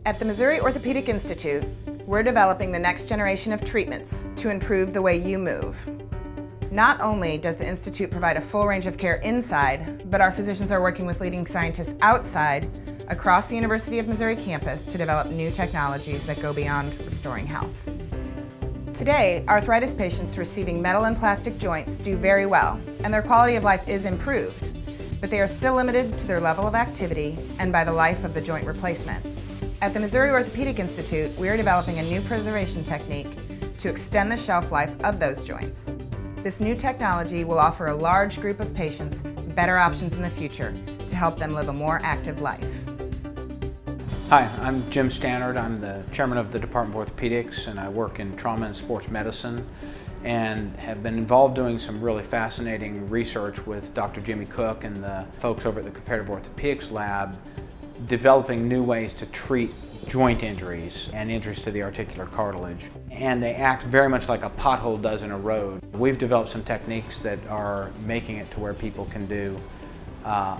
At the Missouri Orthopedic Institute, we're developing the next generation of treatments to improve the way you move. Not only does the Institute provide a full range of care inside, but our physicians are working with leading scientists outside across the University of Missouri campus to develop new technologies that go beyond restoring health. Today, arthritis patients receiving metal and plastic joints do very well, and their quality of life is improved, but they are still limited to their level of activity and by the life of the joint replacement. At the Missouri Orthopedic Institute, we are developing a new preservation technique to extend the shelf life of those joints. This new technology will offer a large group of patients better options in the future to help them live a more active life. Hi, I'm Jim Stannard. I'm the chairman of the Department of Orthopedics, and I work in trauma and sports medicine and have been involved doing some really fascinating research with Dr. Jimmy Cook and the folks over at the Comparative Orthopedics Lab, developing new ways to treat joint injuries and injuries to the articular cartilage. And they act very much like a pothole does in a road. We've developed some techniques that are making it to where people can do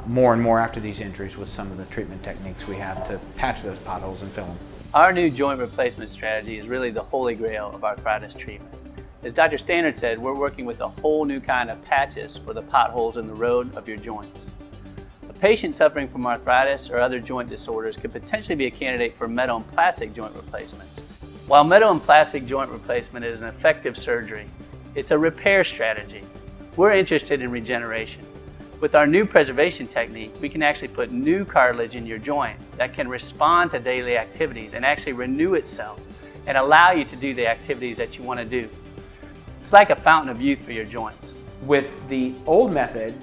more and more after these injuries with some of the treatment techniques we have to patch those potholes and fill them. Our new joint replacement strategy is really the holy grail of arthritis treatment. As Dr. Stannard said, we're working with a whole new kind of patches for the potholes in the road of your joints. A patient suffering from arthritis or other joint disorders could potentially be a candidate for metal and plastic joint replacements. While metal and plastic joint replacement is an effective surgery, it's a repair strategy. We're interested in regeneration. With our new preservation technique, we can actually put new cartilage in your joint that can respond to daily activities and actually renew itself and allow you to do the activities that you want to do. It's like a fountain of youth for your joints. With the old method,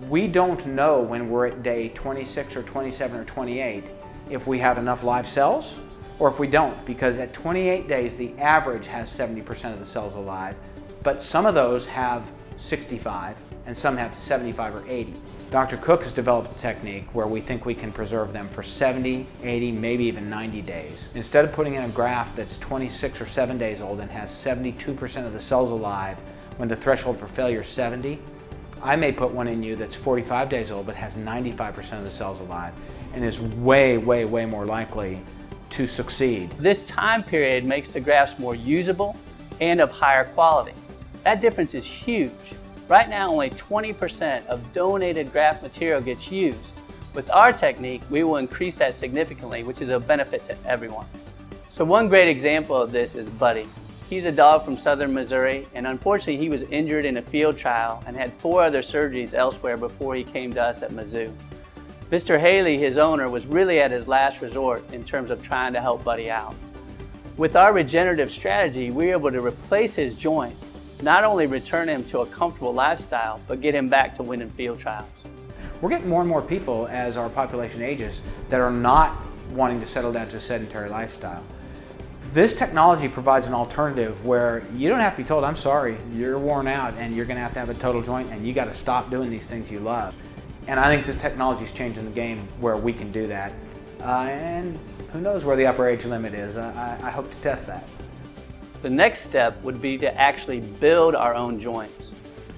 we don't know when we're at day 26 or 27 or 28 if we have enough live cells or if we don't, because at 28 days the average has 70% of the cells alive, but some of those have 65 and some have 75 or 80. Dr. Cook has developed a technique where we think we can preserve them for 70, 80, maybe even 90 days. Instead of putting in a graft that's 26 or 7 days old and has 72% of the cells alive when the threshold for failure is 70, I may put one in you that's 45 days old but has 95% of the cells alive and is way, way, way more likely to succeed. This time period makes the grafts more usable and of higher quality. That difference is huge. Right now, only 20% of donated graft material gets used. With our technique, we will increase that significantly, which is a benefit to everyone. So one great example of this is Buddy. He's a dog from southern Missouri, and unfortunately he was injured in a field trial and had 4 other surgeries elsewhere before he came to us at Mizzou. Mr. Haley, his owner, was really at his last resort in terms of trying to help Buddy out. With our regenerative strategy, we were able to replace his joint, not only return him to a comfortable lifestyle, but get him back to winning field trials. We're getting more and more people as our population ages that are not wanting to settle down to a sedentary lifestyle. This technology provides an alternative where you don't have to be told, I'm sorry, you're worn out and you're going to have a total joint and you got to stop doing these things you love. And I think this technology is changing the game where we can do that. And who knows where the upper age limit is. I hope to test that. The next step would be to actually build our own joints.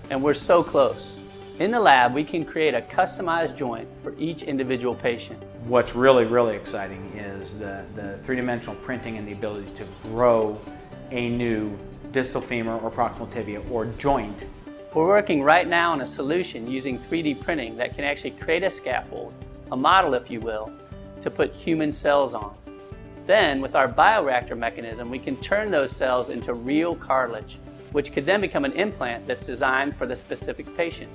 And we're so close. In the lab, we can create a customized joint for each individual patient. What's really, really exciting is the three-dimensional printing and the ability to grow a new distal femur or proximal tibia or joint. We're working right now on a solution using 3D printing that can actually create a scaffold, a model if you will, to put human cells on. Then, with our bioreactor mechanism, we can turn those cells into real cartilage, which could then become an implant that's designed for the specific patient.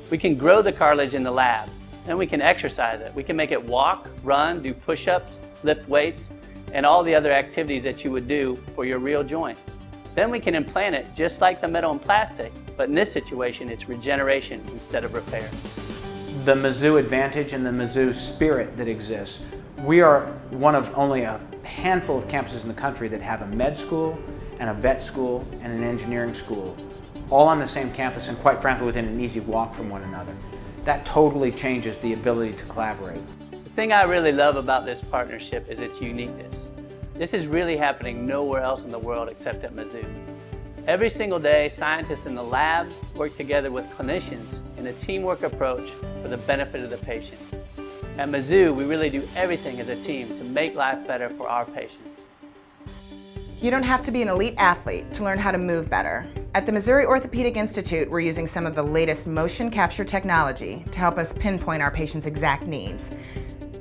We can grow the cartilage in the lab, then we can exercise it. We can make it walk, run, do push-ups, lift weights, and all the other activities that you would do for your real joint. Then we can implant it just like the metal and plastic, but in this situation, it's regeneration instead of repair. The Mizzou advantage and the Mizzou spirit that exists. We are one of only a handful of campuses in the country that have a med school and a vet school and an engineering school, all on the same campus and quite frankly within an easy walk from one another. That totally changes the ability to collaborate. The thing I really love about this partnership is its uniqueness. This is really happening nowhere else in the world except at Mizzou. Every single day, scientists in the lab work together with clinicians in a teamwork approach for the benefit of the patient. At Mizzou, we really do everything as a team to make life better for our patients. You don't have to be an elite athlete to learn how to move better. At the Missouri Orthopedic Institute, we're using some of the latest motion capture technology to help us pinpoint our patients' exact needs.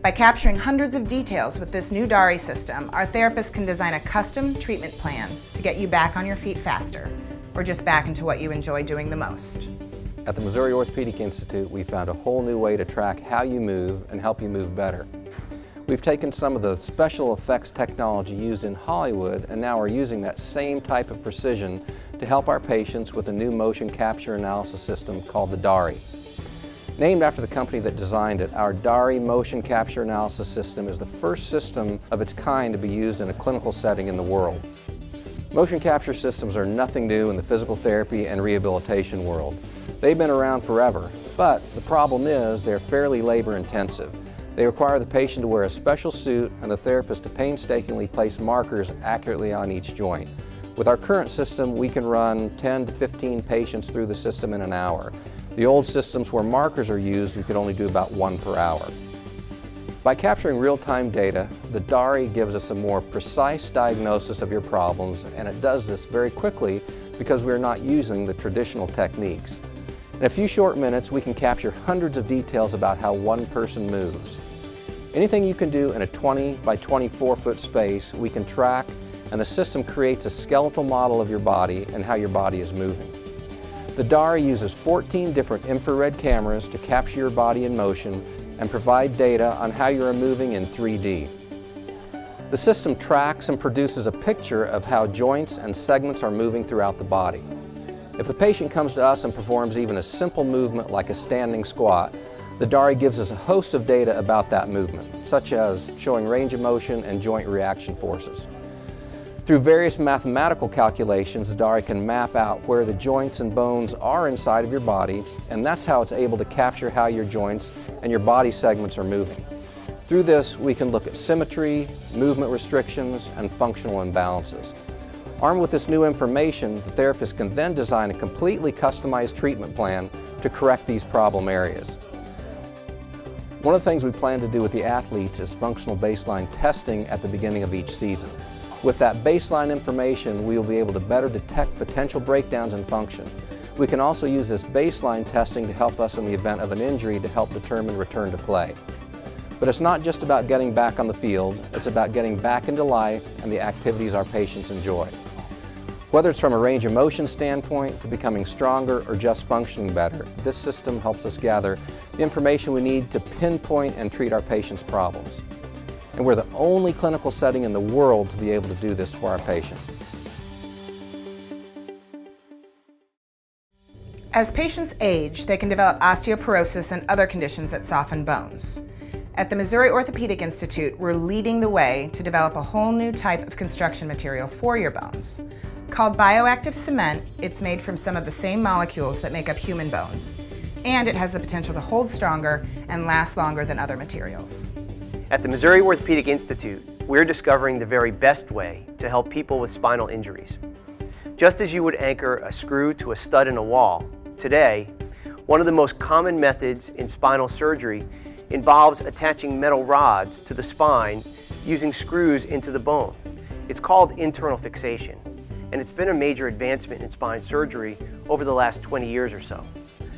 By capturing hundreds of details with this new DARI system, our therapists can design a custom treatment plan to get you back on your feet faster, or just back into what you enjoy doing the most. At the Missouri Orthopedic Institute, we found a whole new way to track how you move and help you move better. We've taken some of the special effects technology used in Hollywood and now are using that same type of precision to help our patients with a new motion capture analysis system called the DARI. Named after the company that designed it, our DARI motion capture analysis system is the first system of its kind to be used in a clinical setting in the world. Motion capture systems are nothing new in the physical therapy and rehabilitation world. They've been around forever, but the problem is they're fairly labor intensive. They require the patient to wear a special suit and the therapist to painstakingly place markers accurately on each joint. With our current system, we can run 10 to 15 patients through the system in an hour. The old systems where markers are used, we could only do about 1 per hour. By capturing real-time data, the DARI gives us a more precise diagnosis of your problems, and it does this very quickly because we're not using the traditional techniques. In a few short minutes, we can capture hundreds of details about how one person moves. Anything you can do in a 20 by 24 foot space, we can track, and the system creates a skeletal model of your body and how your body is moving. The DARI uses 14 different infrared cameras to capture your body in motion and provide data on how you are moving in 3D. The system tracks and produces a picture of how joints and segments are moving throughout the body. If the patient comes to us and performs even a simple movement like a standing squat, the DARI gives us a host of data about that movement, such as showing range of motion and joint reaction forces. Through various mathematical calculations, the DARI can map out where the joints and bones are inside of your body, and that's how it's able to capture how your joints and your body segments are moving. Through this, we can look at symmetry, movement restrictions, and functional imbalances. Armed with this new information, the therapist can then design a completely customized treatment plan to correct these problem areas. One of the things we plan to do with the athletes is functional baseline testing at the beginning of each season. With that baseline information, we will be able to better detect potential breakdowns in function. We can also use this baseline testing to help us in the event of an injury to help determine return to play. But it's not just about getting back on the field, it's about getting back into life and the activities our patients enjoy. Whether it's from a range of motion standpoint to becoming stronger or just functioning better, this system helps us gather the information we need to pinpoint and treat our patients' problems. And we're the only clinical setting in the world to be able to do this for our patients. As patients age, they can develop osteoporosis and other conditions that soften bones. At the Missouri Orthopedic Institute, we're leading the way to develop a whole new type of construction material for your bones. Called bioactive cement, it's made from some of the same molecules that make up human bones, and it has the potential to hold stronger and last longer than other materials. At the Missouri Orthopedic Institute, we're discovering the very best way to help people with spinal injuries. Just as you would anchor a screw to a stud in a wall, today, one of the most common methods in spinal surgery involves attaching metal rods to the spine using screws into the bone. It's called internal fixation, and it's been a major advancement in spine surgery over the last 20 years or so.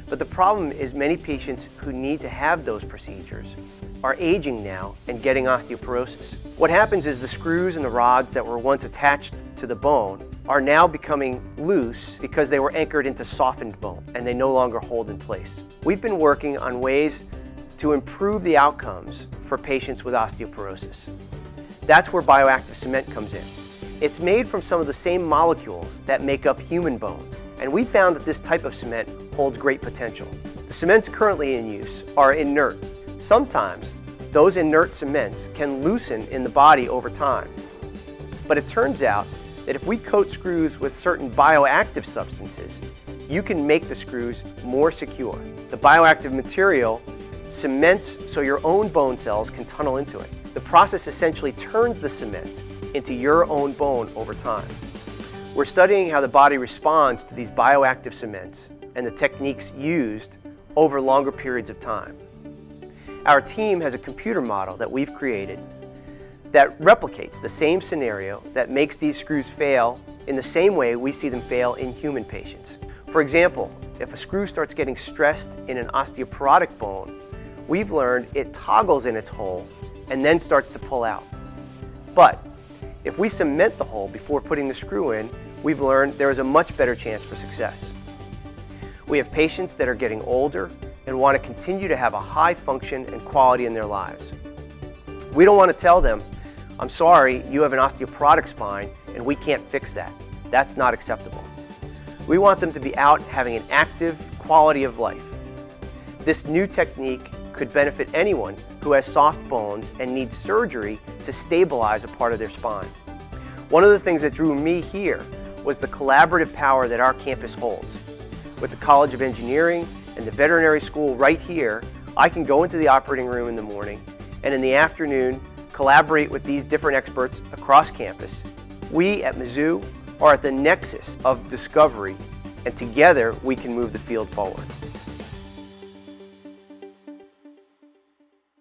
But the problem is many patients who need to have those procedures are aging now and getting osteoporosis. What happens is the screws and the rods that were once attached to the bone are now becoming loose because they were anchored into softened bone and they no longer hold in place. We've been working on ways to improve the outcomes for patients with osteoporosis. That's where bioactive cement comes in. It's made from some of the same molecules that make up human bone, and we found that this type of cement holds great potential. The cements currently in use are inert. Sometimes those inert cements can loosen in the body over time. But it turns out that if we coat screws with certain bioactive substances, you can make the screws more secure. The bioactive material cements so your own bone cells can tunnel into it. The process essentially turns the cement into your own bone over time. We're studying how the body responds to these bioactive cements and the techniques used over longer periods of time. Our team has a computer model that we've created that replicates the same scenario that makes these screws fail in the same way we see them fail in human patients. For example, if a screw starts getting stressed in an osteoporotic bone, we've learned it toggles in its hole and then starts to pull out. But if we cement the hole before putting the screw in, we've learned there is a much better chance for success. We have patients that are getting older and want to continue to have a high function and quality in their lives. We don't want to tell them, I'm sorry, you have an osteoporotic spine and we can't fix that. That's not acceptable. We want them to be out having an active quality of life. This new technique could benefit anyone who has soft bones and needs surgery to stabilize a part of their spine. One of the things that drew me here was the collaborative power that our campus holds. With the College of Engineering and the veterinary school right here, I can go into the operating room in the morning and in the afternoon collaborate with these different experts across campus. We at Mizzou are at the nexus of discovery, and together we can move the field forward.